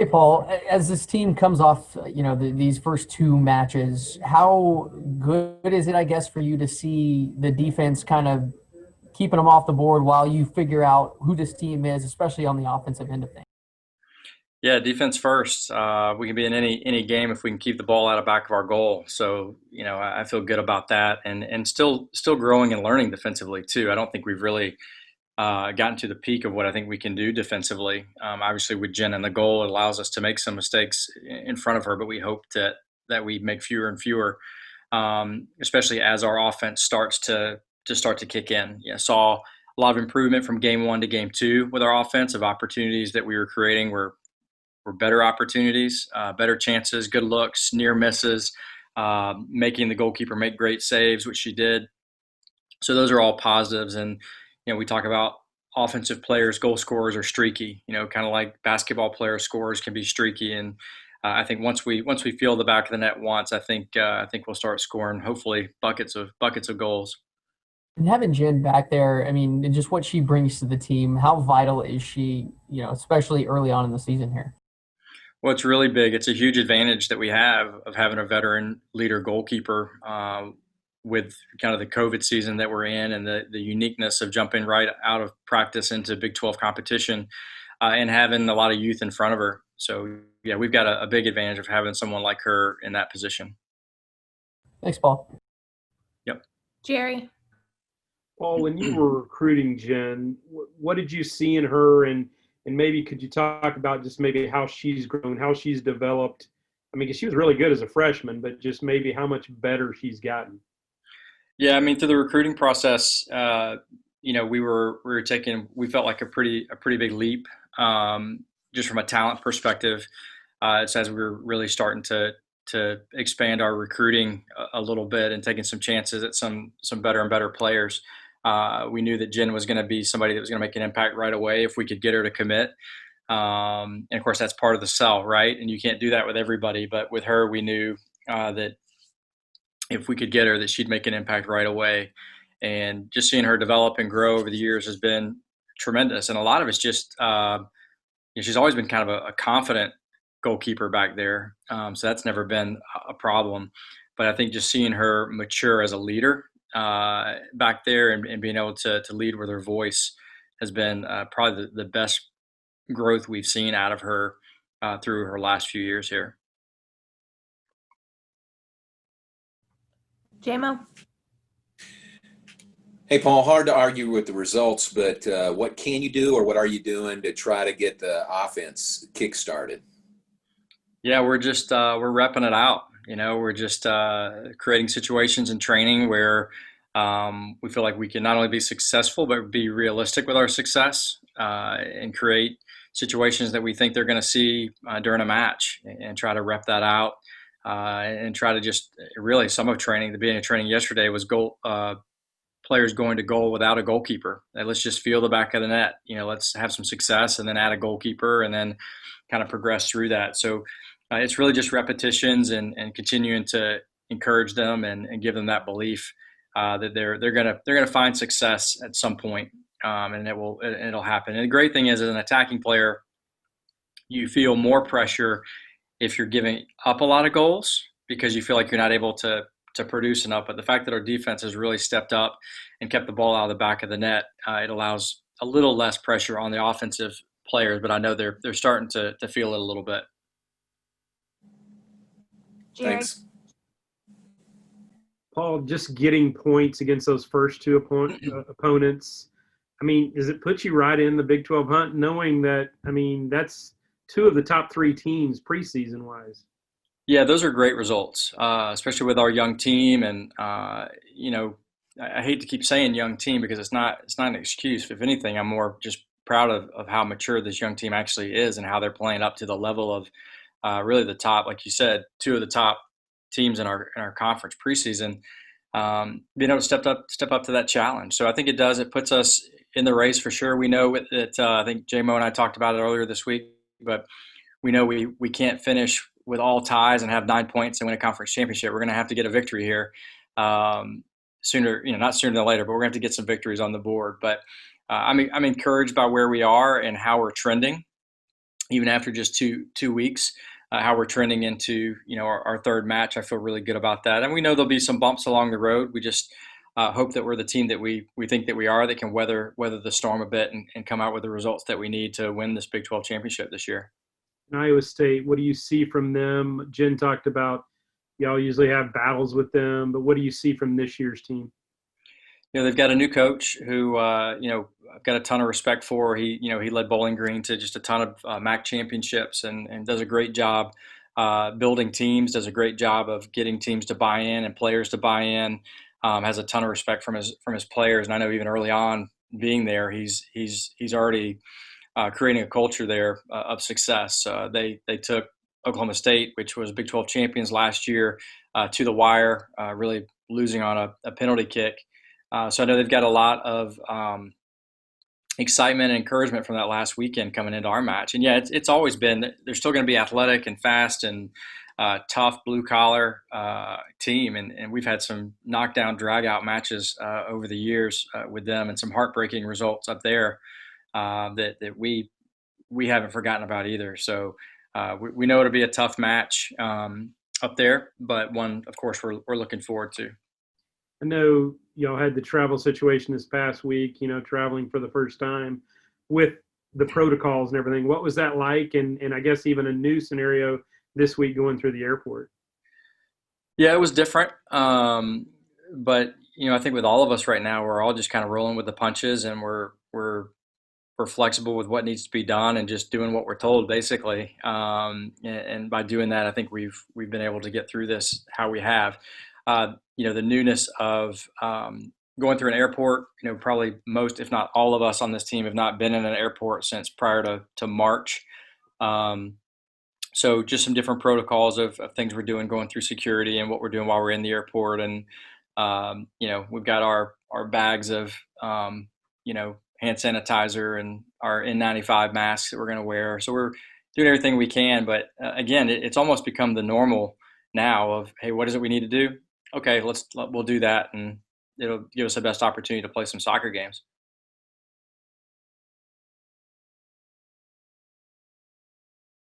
Hey, Paul, as this team comes off, these first two matches, how good is it, I guess, for you to see the defense kind of keeping them off the board while you figure out who this team is, especially on the offensive end of things? Yeah, defense first. We can be in any game if we can keep the ball out of back of our goal. So I feel good about that, and still growing and learning defensively too. I don't think we've really gotten to the peak of what I think we can do defensively. Obviously, with Jen in the goal, it allows us to make some mistakes in front of her, but we hope that we make fewer and fewer, especially as our offense starts to kick in. Yeah, saw a lot of improvement from game one to game two with our offensive opportunities that we were creating were better opportunities, better chances, good looks, near misses, making the goalkeeper make great saves, which she did. So those are all positives. And we talk about offensive players, goal scorers are streaky. Kind of like basketball player scorers can be streaky. And I think once we feel the back of the net once, I think we'll start scoring hopefully buckets of goals. And having Jen back there, I mean, and just what she brings to the team, how vital is she, especially early on in the season here? Well, it's really big. It's a huge advantage that we have of having a veteran leader goalkeeper with kind of the COVID season that we're in and the uniqueness of jumping right out of practice into Big 12 competition and having a lot of youth in front of her. So, yeah, we've got a big advantage of having someone like her in that position. Thanks, Paul. Yep. Jerry. Paul, when you were recruiting Jen, what did you see in her, and maybe could you talk about just maybe how she's grown, how she's developed? I mean, 'cause she was really good as a freshman, but just maybe how much better she's gotten. Yeah, I mean, through the recruiting process, we felt like a pretty big leap, just from a talent perspective. It's as we were really starting to expand our recruiting a little bit and taking some chances at some better and better players. We knew that Jen was going to be somebody that was going to make an impact right away if we could get her to commit. And of course, that's part of the sell, right? And you can't do that with everybody, but with her, we knew that if we could get her, that she'd make an impact right away. And just seeing her develop and grow over the years has been tremendous. And a lot of it's just she's always been kind of a confident goalkeeper back there, so that's never been a problem. But I think just seeing her mature as a leader back there and being able to lead with her voice has been probably the best growth we've seen out of her through her last few years here. JMO. Hey, Paul, hard to argue with the results, but what can you do or what are you doing to try to get the offense kick-started? Yeah, we're repping it out. We're just creating situations in training where we feel like we can not only be successful but be realistic with our success and create situations that we think they're going to see during a match and try to rep that out and try to just really some of training. The beginning of training yesterday was goal players going to goal without a goalkeeper. And let's just feel the back of the net. Let's have some success and then add a goalkeeper and then kind of progress through that. So it's really just repetitions and continuing to encourage them and give them that belief that they're gonna find success at some point, and it'll happen. And the great thing is, as an attacking player, you feel more pressure if you're giving up a lot of goals because you feel like you're not able to produce enough. But the fact that our defense has really stepped up and kept the ball out of the back of the net, it allows a little less pressure on the offensive players. But I know they're starting to feel it a little bit. Jerry. Thanks. Paul, just getting points against those first two opponents, I mean, does it put you right in the Big 12 hunt knowing that, I mean, that's two of the top three teams preseason wise? Yeah, those are great results, especially with our young team. And I hate to keep saying young team because it's not an excuse. If anything, I'm more just proud of how mature this young team actually is and how they're playing up to the level of really the top, like you said, two of the top teams in our conference preseason, being able to step up to that challenge. So I think it does. It puts us in the race for sure. We know that I think JMO and I talked about it earlier this week, but we know we can't finish with all ties and have 9 points and win a conference championship. We're going to have to get a victory here sooner, not sooner than later, but we're going to have to get some victories on the board. But I'm encouraged by where we are and how we're trending. even after just two weeks. How we're trending into our third match, I feel really good about that. And we know there'll be some bumps along the road. We just hope that we're the team that we think that we are, that can weather the storm a bit and come out with the results that we need to win this Big 12 championship this year. In Iowa State, what do you see from them? Jen talked about y'all usually have battles with them, but what do you see from this year's team? They've got a new coach who, I've got a ton of respect for. He led Bowling Green to just a ton of MAC championships and does a great job building teams, does a great job of getting teams to buy in and players to buy in, has a ton of respect from his players. And I know even early on being there, he's already creating a culture there of success. They took Oklahoma State, which was Big 12 champions last year, to the wire, really losing on a penalty kick. So I know they've got a lot of excitement and encouragement from that last weekend coming into our match. And yeah, it's always been, they're still going to be athletic and fast and tough blue collar team. And we've had some knockdown drag out matches over the years with them, and some heartbreaking results up there that we haven't forgotten about either. So we know it'll be a tough match up there, but one, of course, we're looking forward to. I know y'all had the travel situation this past week, traveling for the first time with the protocols and everything. What was that like? And I guess even a new scenario this week going through the airport. Yeah, it was different. But I think with all of us right now, we're all just kind of rolling with the punches, and we're flexible with what needs to be done and just doing what we're told, basically. And by doing that, I think we've been able to get through this how we have. The newness of going through an airport, probably most, if not all of us on this team have not been in an airport since prior to March. So just some different protocols of things we're doing, going through security and what we're doing while we're in the airport. And, we've got our bags of, hand sanitizer and our N95 masks that we're going to wear. So we're doing everything we can. But again, it's almost become the normal now of, hey, what is it we need to do? Okay, we'll do that, and it'll give us the best opportunity to play some soccer games.